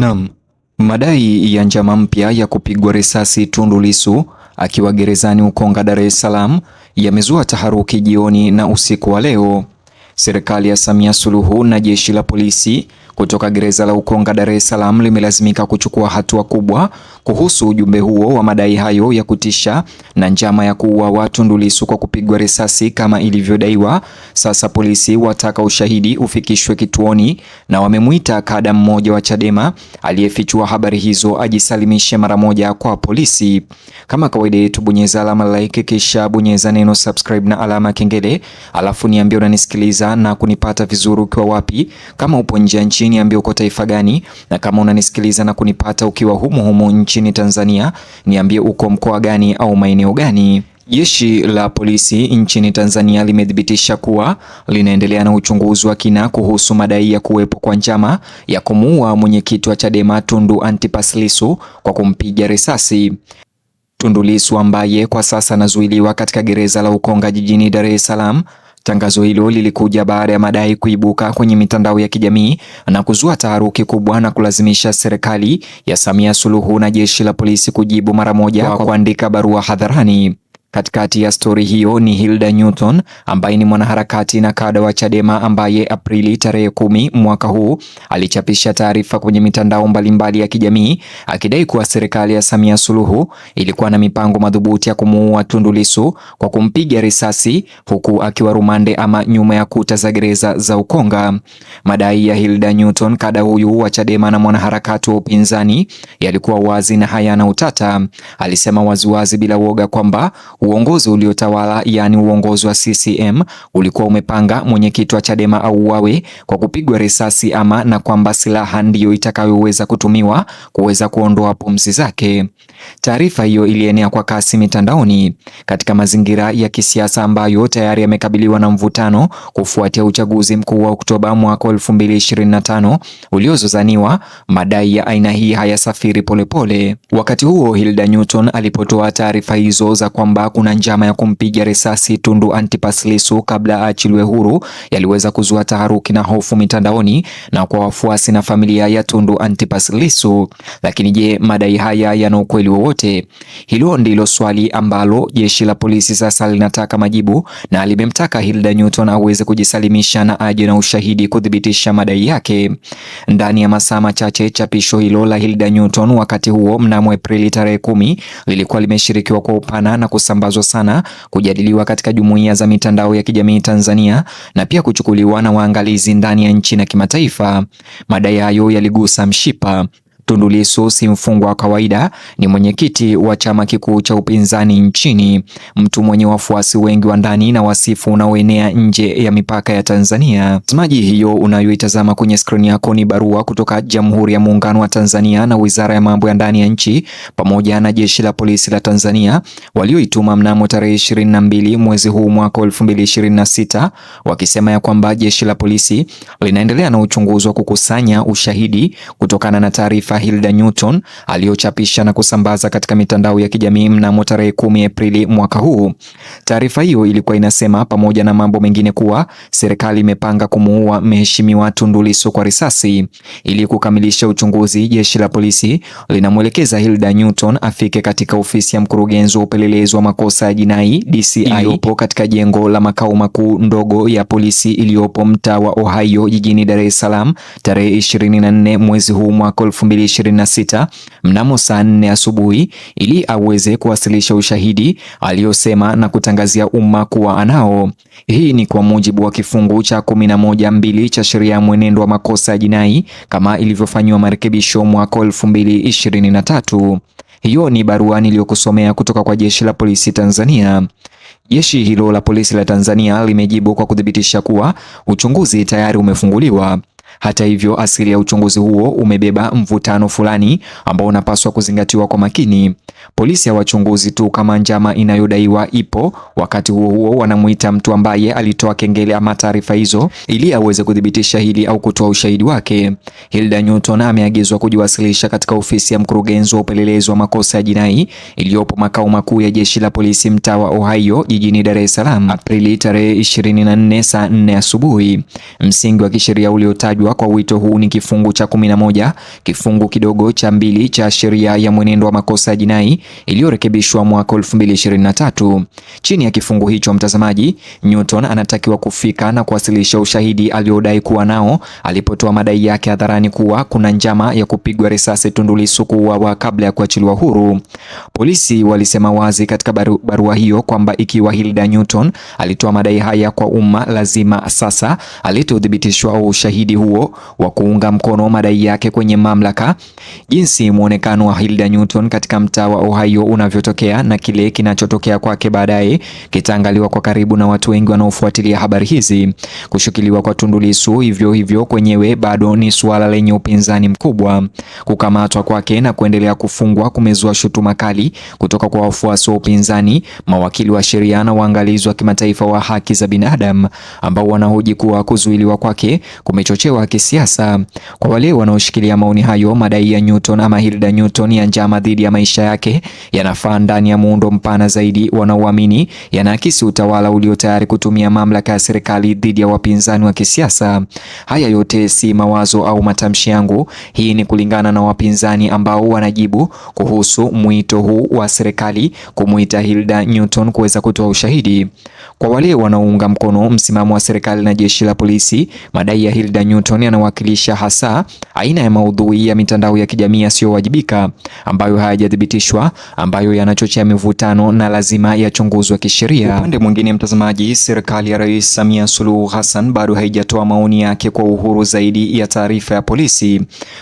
Naam, madai ya njama mpya ya kupigwa risasi Tundu Lissu akiwa gerezani Ukonga, Dar es Salaam yamezua taharuki jioni na usiku wa leo. Serikali ya Samia Suluhu na jeshi la polisi kutoka gereza la Ukonga, Dar es Salaam limelazimika kuchukua hatua kubwa kuhusu ujumbe huo wa madai hayo ya kutisha na njama ya kuua Tundu Lissu kwa kupigwa risasi kama ilivyodaiwa. Sasa polisi wataka ushahidi ufikishwe kituoni na wamemuita kada mmoja wa Chadema aliyefichua habari hizo ajisalimishe mara moja kwa polisi. Kama kawaida yetu, bonyeza alama like kisha bonyeza neno subscribe na alama kengele, alafu niambie unanisikiliza na kunipata vizuri ukiwa wapi. Kama upo nje ya nchi niambie uko taifa gani, na kama unanisikiliza na kunipata ukiwa humu nchini Tanzania niambie uko mkoa gani au maeneo gani. Jeshi la polisi nchini Tanzania limethibitisha kuwa linaendelea na uchunguzi wa kina kuhusu madai ya kuwepo kwa njama ya kumuua mwenyekiti wa Chadema Tundu Antipas Lissu kwa kumpiga risasi. Tundu Lissu ambaye kwa sasa anazuiliwa katika gereza la Ukonga jijini Dar es Salaam. Tangazo hilo lilikuja baada ya madai kuibuka kwenye mitandao ya kijamii na kuzua taharuki kubwa na kulazimisha serikali ya Samia Suluhu na jeshi la polisi kujibu mara moja kwa kuandika barua hadharani. Katikati ya stori hiyo ni Hilda Newton ambaye ni mwanaharakati na kada wa Chadema ambaye Aprili tarehe 10 mwaka huu alichapisha taarifa kwenye mitandao mbalimbali ya kijamii akidai kuwa serikali ya Samia Suluhu ilikuwa na mipango madhubuti ya kumuua Tundu Lissu kwa kumpiga risasi huku akiwa rumande ama nyuma ya kuta za gereza za Ukonga. Madai ya Hilda Newton, kada huyu wa Chadema na mwanaharakati wa upinzani, yalikuwa wazi na hayana utata. Alisema waziwazi bila woga kwamba uongozi uliotawala, yani uongozi wa CCM, ulikuwa umepanga mwenyekiti wa Chadema auawe kwa kupigwa risasi na kwamba silaha ndiyo itakayoweza kutumiwa kuweza kuondoa pumzi zake. Taarifa hiyo ilienea kwa kasi mitandaoni katika mazingira ya kisiasa ambayo tayari yamekabiliwa na mvutano kufuatia uchaguzi mkuu wa Oktoba mwaka 2025 uliozozaniwa. Madai ya aina hii hayasafiri polepole. Wakati huo Hilda Newton alipotoa taarifa hizo za kwamba kuna njama ya kumpiga risasi Tundu Antipas Lissu kabla aachiliwe huru, yaliweza kuzua taharuki na hofu mitandaoni na kwa wafuasi na familia ya Tundu Antipas Lissu. Lakini je, madai haya yana ukweli wowote? Hilo ndilo swali ambalo jeshi la polisi sasa linataka majibu, na limemtaka Hilda Newton aweze kujisalimisha na aje na ushahidi kudhibitisha madai yake. Ndani ya masaa machache, chapisho hilo la Hilda Newton wakati huo mnamo Aprili tarehe 10 lilikuwa limeshirikiwa kwa upana na kusambazwa sana, kujadiliwa katika jumuiya za mitandao ya kijamii Tanzania na pia kuchukuliwa na waangalizi ndani ya nchi na kimataifa. Madai hayo yaligusa mshipa. Tundu Lissu si mfungwa wa kawaida, ni mwenyekiti wa chama kikuu cha upinzani nchini, mtu mwenye wafuasi wengi wa ndani na wasifu unaoenea nje ya mipaka ya Tanzania. Tazamaji, hiyo unayoitazama kwenye skrini yako ni barua kutoka Jamhuri ya Muungano wa Tanzania na Wizara ya Mambo ya Ndani ya Nchi pamoja na Jeshi la Polisi la Tanzania walioituma mnamo tarehe 22 mwezi huu mwaka 2026, wakisema ya kwamba jeshi la polisi linaendelea na uchunguzi wa kukusanya ushahidi kutokana na taarifa Hilda Newton aliyochapisha na kusambaza katika mitandao ya kijamii mnamo tarehe 10 Aprili mwaka huu. Taarifa hiyo ilikuwa inasema pamoja na mambo mengine kuwa serikali imepanga kumuua mheshimiwa Tundu Lissu kwa risasi. Ili kukamilisha uchunguzi, jeshi la polisi linamwelekeza Hilda Newton afike katika ofisi ya mkurugenzi wa upelelezi wa makosa ya jinai DCI iliyopo katika jengo la makao makuu ndogo ya polisi iliyopo mtaa wa Ohio jijini Dar es Salaam tarehe 24 mwezi huu mwaka 2026 mnamo saa 4 asubuhi ili aweze kuwasilisha ushahidi aliyosema na kutangazia umma kuwa anao. Hii ni kwa mujibu wa kifungu cha 11(2) cha sheria ya mwenendo wa makosa ya jinai kama ilivyofanywa marekebisho mwaka 2023. Hiyo ni barua niliyokusomea kutoka kwa jeshi la polisi Tanzania. Jeshi hilo la polisi la Tanzania limejibu kwa kuthibitisha kuwa uchunguzi tayari umefunguliwa. Hata hivyo, asili ya uchunguzi huo umebeba mvutano fulani ambao unapaswa kuzingatiwa kwa makini. Polisi hawachunguzi tu kama njama inayodaiwa ipo, wakati huo huo wanamuita mtu ambaye alitoa kengele ama taarifa hizo ili aweze kudhibitisha hili au kutoa ushahidi wake. Hilda Newton ameagizwa kujiwasilisha katika ofisi ya mkurugenzi wa upelelezi wa makosa ya jinai iliyopo makao makuu ya jeshi la polisi mtaa wa Ohio jijini Dar es Salaam Aprili tarehe 24 saa 4 asubuhi. Msingi wa kisheria uliotajwa kutajwa kwa wito huu ni kifungu cha 11 kifungu kidogo cha 2 cha sheria ya mwenendo wa makosa ya jinai iliyorekebishwa mwaka 2023. Chini ya kifungu hicho, mtazamaji, Newton anatakiwa kufika na kuwasilisha ushahidi aliodai kuwa nao alipotoa madai yake hadharani kuwa kuna njama ya kupigwa risasi Tundu Lissu kuuawa kabla ya kuachiliwa huru. Polisi walisema wazi katika barua hiyo kwamba ikiwa Hilda Newton alitoa madai haya kwa umma, lazima sasa alete udhibitishwa au ushahidi huo wa kuunga mkono madai yake kwenye mamlaka. Jinsi muonekano wa Hilda Newton katika mtaa wa Ohio unavyotokea na kile kinachotokea kwake baadaye kitaangaliwa kwa karibu na watu wengi wanaofuatilia habari hizi. Kushikiliwa kwa Tundu Lissu hivyo kwenyewe bado ni suala lenye upinzani mkubwa. Kukamatwa kwake na kuendelea kufungwa kumezua shutuma kali kutoka kwa wafuasi wa upinzani, mawakili wa sheria na waangalizi wa kimataifa wa haki za binadamu ambao wanahoji kuwa kuzuiliwa kwake kumechochewa kisiasa. Kwa wale wanaoshikilia maoni hayo, madai ya Newton ama Hilda Newton ya njama dhidi ya maisha yake yanafaa ndani ya muundo mpana zaidi wanaoamini yanaakisi utawala ulio tayari kutumia mamlaka ya serikali dhidi ya wapinzani wa kisiasa. Haya yote si mawazo au matamshi yangu, hii ni kulingana na wapinzani ambao wanajibu kuhusu mwito huu wa serikali kumuita Hilda Newton kuweza kutoa ushahidi. Kwa wale wanaounga mkono msimamo wa serikali na jeshi la polisi, madai ya Hilda Newton yanawakilisha hasa aina ya maudhui ya mitandao ya kijamii yasiyowajibika ambayo hayajathibitishwa, ambayo yanachochea mivutano na lazima yachunguzwe kisheria. Upande mwingine, mtazamaji, serikali ya Rais Samia Suluhu Hassan bado haijatoa maoni yake kwa uhuru zaidi ya taarifa ya polisi.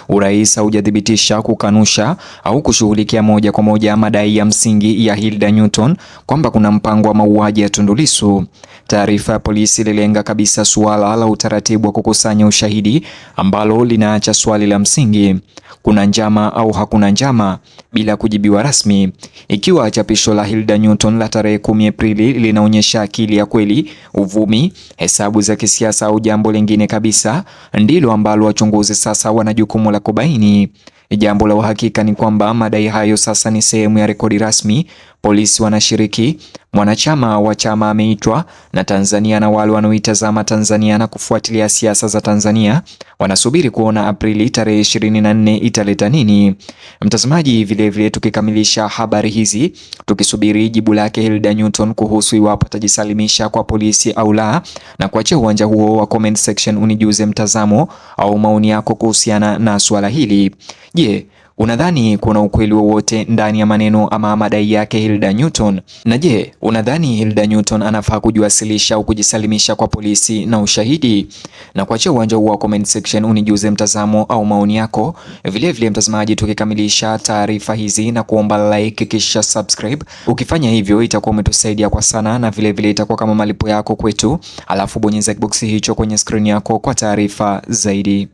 Urais haujathibitisha, kukanusha au kushughulikia moja kwa moja madai ya msingi ya Hilda Newton kwamba kuna mpango wa mauaji ya Tundu Lissu. Taarifa ya polisi ililenga kabisa suala la utaratibu wa kukusanya ushahidi ambalo linaacha swali la msingi, kuna njama au hakuna njama, bila kujibiwa rasmi. Ikiwa chapisho la Hilda Newton la tarehe 10 Aprili linaonyesha akili ya kweli, uvumi, hesabu za kisiasa au jambo lingine kabisa, ndilo ambalo wachunguzi sasa wana jukumu la kubaini. Jambo la uhakika ni kwamba madai hayo sasa ni sehemu ya rekodi rasmi. Polisi wanashiriki, mwanachama wa chama ameitwa, na Tanzania na wale wanaoitazama Tanzania na kufuatilia siasa za Tanzania wanasubiri kuona Aprili tarehe 24 italeta nini. Mtazamaji, vile tukikamilisha habari hizi, tukisubiri jibu lake Hilda Newton kuhusu iwapo atajisalimisha kwa polisi au la, na kuachia uwanja huo wa comment section unijuze mtazamo au maoni yako kuhusiana na swala hili. Je, unadhani kuna ukweli wowote ndani ya maneno ama madai yake Hilda Newton? Na je, unadhani Hilda Newton anafaa kujiwasilisha au kujisalimisha kwa polisi na ushahidi? Na kuachia uwanja wa comment section unijuze mtazamo au maoni yako. Vile mtazamaji, tukikamilisha taarifa hizi na kuomba like kisha subscribe. Ukifanya hivyo itakuwa umetusaidia kwa sana, na vile itakuwa kama malipo yako kwetu. Alafu bonyeza box hicho kwenye screen yako kwa taarifa zaidi.